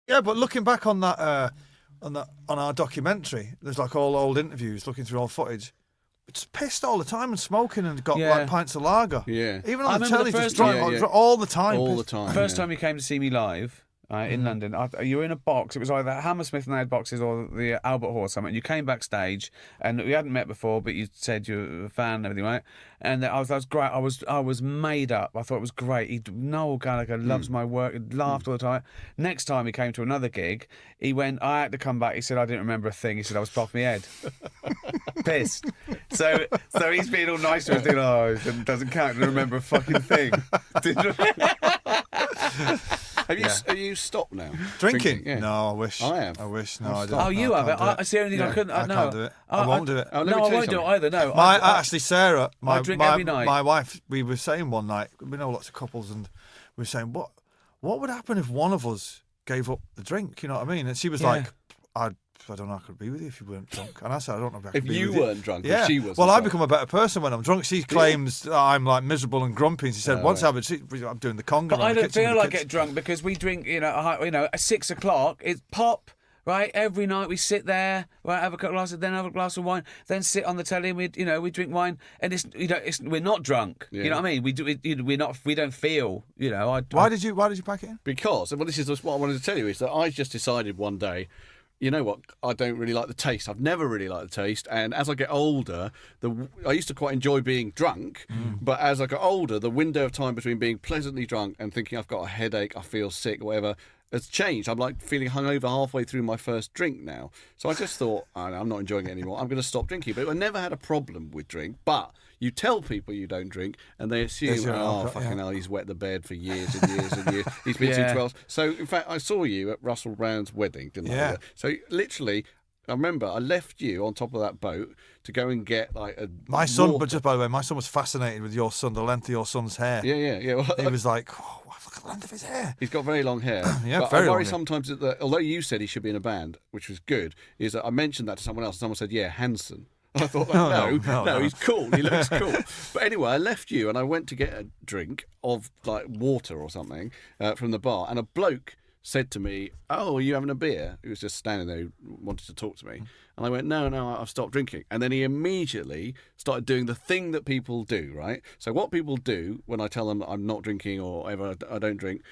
Yeah, but looking back on that, on our documentary, there's like all old interviews, looking through old footage. It's pissed all the time and smoking and got like pints of lager. Yeah. Even on the telly, just drunk all the time. All the time. First time you came to see me live. In London, you were in a box. It was either Hammersmith and they had boxes or the Albert Hall or something. You came backstage, and we hadn't met before, but you said you were a fan and everything, right? And that was great. I was made up. I thought it was great. Noel Gallagher loves my work. He laughed all the time. Next time he came to another gig, he went, I had to come back. He said, I didn't remember a thing. He said, I was off my head. Pissed. So he's being all nice to us, thinking, it doesn't count. Didn't remember a fucking thing. Have you stopped now? Drinking? Yeah. No, I wish. I have. I wish. No, I don't. Oh, you have it? It's the only thing I couldn't. I can't do it. I won't do it. Oh, No, I won't do it either. No. Actually, Sarah, I drink every night. My wife, we were saying one night, we know lots of couples, and we were saying, what would happen if one of us gave up the drink? You know what I mean? And she was like, I don't know, I could be with you if you weren't drunk. And I said, I don't know if I could be with you. If you weren't drunk, yeah. if she wasn't Well, drunk. I become a better person when I'm drunk. She claims that I'm like miserable and grumpy. And she said, once I'm doing the conga. But I don't feel like get drunk because we drink, at 6 o'clock, it's pop. Right, every night we sit there, right, have a couple of glasses, then have a glass of wine, then sit on the telly and we drink wine, and we're not drunk. Yeah. You know what I mean? We don't feel. Why did you pack it in? Because this is what I wanted to tell you is that I just decided one day. You know what? I don't really like the taste. I've never really liked the taste. And as I get older, I used to quite enjoy being drunk. But as I got older, the window of time between being pleasantly drunk and thinking I've got a headache, I feel sick, whatever, has changed. I'm like feeling hungover halfway through my first drink now. So I just thought, I'm not enjoying it anymore. I'm going to stop drinking. But I never had a problem with drink. But you tell people you don't drink, and they assume, fucking hell, he's wet the bed for years and years and years. He's been to 12. So, in fact, I saw you at Russell Brown's wedding, didn't I? So, literally, I remember I left you on top of that boat to go and get like a. My son, but just by the way, my son was fascinated with your son, the length of your son's hair. Yeah. Well, he was like, look at the length of his hair. He's got very long hair. But I worry sometimes that, although you said he should be in a band, which was good, is that I mentioned that to someone else, and someone said, Hanson. I thought, no, he's cool. He looks cool. But anyway, I left you and I went to get a drink of like water or something from the bar, and a bloke said to me, "Oh, are you having a beer?" He was just standing there, wanted to talk to me, and I went, "No, I've stopped drinking." And then he immediately started doing the thing that people do, right? So what people do when I tell them that I'm not drinking or whatever, I don't drink.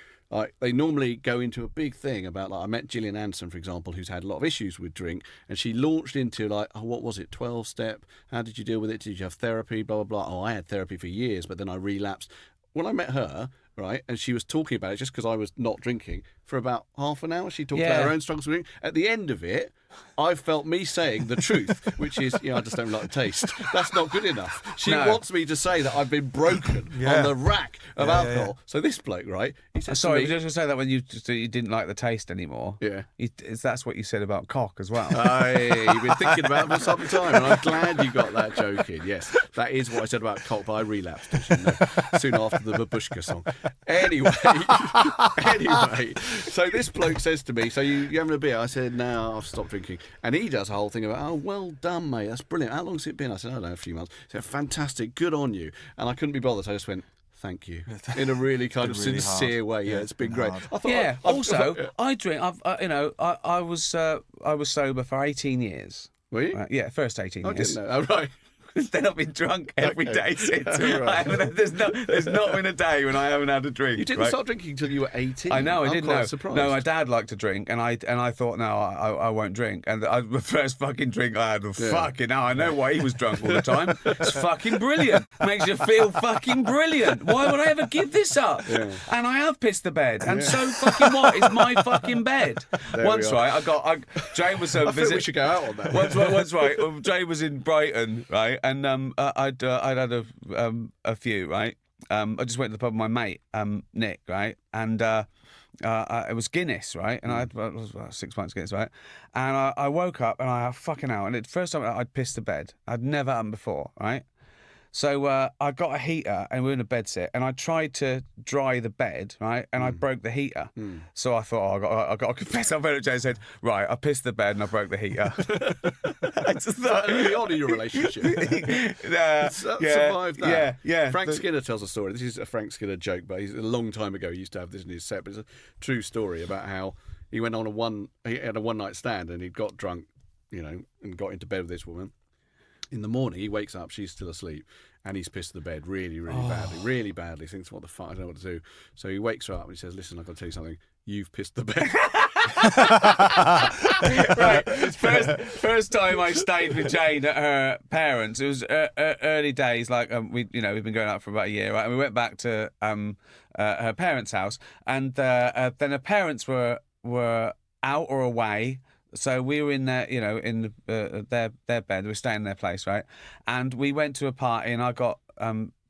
They normally go into a big thing about, like, I met Gillian Anderson, for example, who's had a lot of issues with drink, and she launched into, like, what was it, 12-step? How did you deal with it? Did you have therapy? Blah, blah, blah. I had therapy for years, but then I relapsed. When I met her, right, and she was talking about it just because I was not drinking, for about half an hour, she talked about her own struggles with drink. At the end of it, I felt me saying the truth, which is, I just don't like the taste. That's not good enough. She wants me to say that I've been broken on the rack of alcohol. Yeah. So this bloke, right? He said sorry, you just say that when you didn't like the taste anymore. Yeah. That's what you said about cock as well. You've been thinking about it for some time, and I'm glad you got that joke in. Yes, that is what I said about cock, but I relapsed, as you know, soon after the Babushka song. Anyway, so this bloke says to me, "So you having a beer?" I said, "No, I've stopped drinking." And he does a whole thing about, "Oh, well done, mate. That's brilliant. How long's it been?" I said, "I don't know, a few months." He said, "Fantastic. Good on you." And I couldn't be bothered. So I just went, "Thank you," in a really kind of really sincere way. Yeah, it's been great. I thought, I drink. I was sober for 18 years. Were you? Yeah, first 18 years. I didn't know. Oh, right. Then I've been drunk every day since. Right. There's not been a day when I haven't had a drink. You didn't start drinking until you were 18. I know, I didn't know. Surprised. No, my dad liked to drink, and I thought, no, I won't drink. And the first fucking drink I had was fucking hell. I know why he was drunk all the time. It's fucking brilliant. Makes you feel fucking brilliant. Why would I ever give this up? Yeah. And I have pissed the bed. And so fucking what? It's my fucking bed. Once, right, Jane was I think we should go out on that. Once, right, Jane was in Brighton, right, and I'd had a few, right. I just went to the pub with my mate, Nick, right, and it was Guinness, right, and I had 6 pints Guinness, right, and I woke up and I fucking out, and the first time I'd pissed the bed. I'd never happened before, right. So I got a heater and we were in a bed sit, and I tried to dry the bed, right, and I broke the heater. So I thought, I got to confess. I went up to Jay and said, right, I pissed the bed and I broke the heater. I just thought, early on in your relationship. Survived that. Yeah. Frank Skinner tells a story. This is a Frank Skinner joke, but a long time ago he used to have this in his set, but it's a true story about how he went on he had a one-night stand, and he'd got drunk, and got into bed with this woman. In the morning, he wakes up, she's still asleep, and he's pissed the bed really, really badly. Thinks, what the fuck, I don't know what to do. So he wakes her up and he says, listen, I've got to tell you something. You've pissed the bed. Right. First time I stayed with Jane at her parents, it was early days. Like we've been going out for about a year, right? And we went back to her parents' house, and then her parents were out or away. So we were in their, in their bed. We were staying in their place, right? And we went to a party, and I got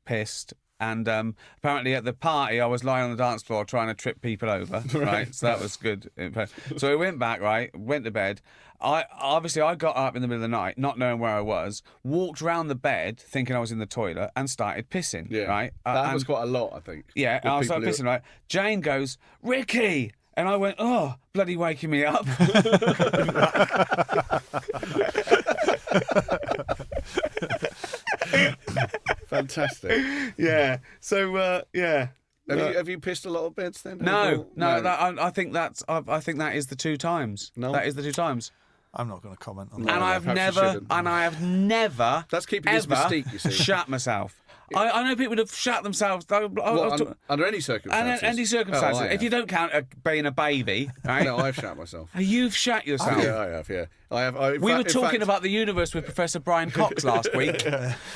pissed. And apparently at the party, I was lying on the dance floor trying to trip people over, right? So that was good. So we went back, right? Went to bed. I got up in the middle of the night, not knowing where I was, walked round the bed thinking I was in the toilet, and started pissing, right? That was quite a lot, I think. Yeah, and I started pissing, right? Jane goes, Ricky! And I went, oh, bloody waking me up. Fantastic. Yeah. So, yeah. Have you pissed a lot of beds then? No. I think that is the 2 times. No, that is the 2 times. I'm not going to comment on And that. I have never. That's keeping his mystique, you see. Shat myself. I know people have shot themselves. Under any circumstances. Any circumstances. Oh, if you don't count being a baby, right? No, I've shot myself. You've shat yourself. Yeah, I have. Yeah, I have. We were talking about the universe with Professor Brian Cox last week.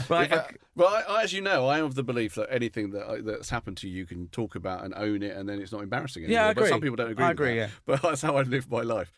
Right. Well, as you know, I am of the belief that anything that's happened to you can talk about and own it, and then it's not embarrassing anymore. Yeah, I agree. But some people don't agree. I agree. With that. Yeah. But that's how I live my life.